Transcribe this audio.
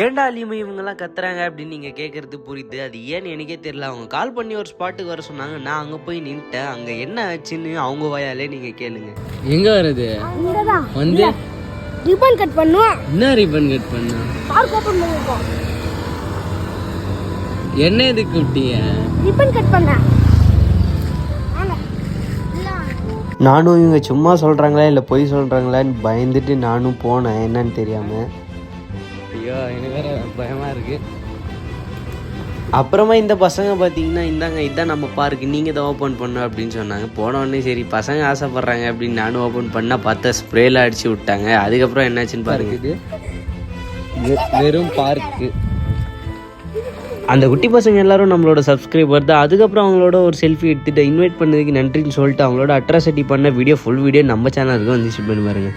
ஏன்டா அலிமை இவங்கெல்லாம் கத்துறாங்க அப்படின்னு நீங்கள் கேட்குறது புரியுது. அது ஏன்னு எனக்கே தெரியல. அவங்க கால் பண்ணி ஒரு ஸ்பாட்டுக்கு வர சொன்னாங்க. நான் அங்கே போய் நின்ட்டேன். அங்கே என்ன ஆச்சுன்னு அவங்க வாயாலே நீங்கள் கேளுங்க. எங்கே வருது வந்து ரிப்பன் கட் பண்ணுவோம். என்ன ரிப்பன் கட் பண்ண? பார்க் ஓபன் பண்ணிருக்கோம். என்ன எதுக்கு கூப்பிட்டீங்க? ரிப்பன் கட் பண்ண. நானும் இவங்க சும்மா சொல்கிறாங்களா இல்லை பொய் சொல்கிறாங்களான்னு பயந்துட்டு நானும் போனேன் என்னன்னு தெரியாமல். ஐயோ எனக்கு வேற பயமாக இருக்குது. அப்புறமா இந்த பசங்க பார்த்தீங்கன்னா இந்தாங்க இதான் நம்ம பார்க்கு, நீங்கள் தான் ஓப்பன் பண்ணோம் அப்படின்னு சொன்னாங்க. போனோடனே சரி பசங்க ஆசைப்பட்றாங்க அப்படின்னு நானும் ஓப்பன் பண்ணால் பார்த்தா ஸ்ப்ரேல அடித்து விட்டாங்க. அதுக்கப்புறம் என்னாச்சுன்னு பாருங்க. இது வெறும் பார்க்கு. அந்த குட்டி பசங்க எல்லாரும் நம்மளோட சப்ஸ்கிரைபர் தான். அதுக்கப்புறம் அவங்களோட ஒரு செல்ஃபி எடுத்துகிட்டு இன்வைட் பண்ணதுக்கு நன்றின்னு சொல்லிட்டு அவங்களோட அட்ராசிட்டி பண்ண வீடியோ ஃபுல் வீடியோ நம்ம சேனலுக்கு வந்து ஷேர் பண்ணி பாருங்க.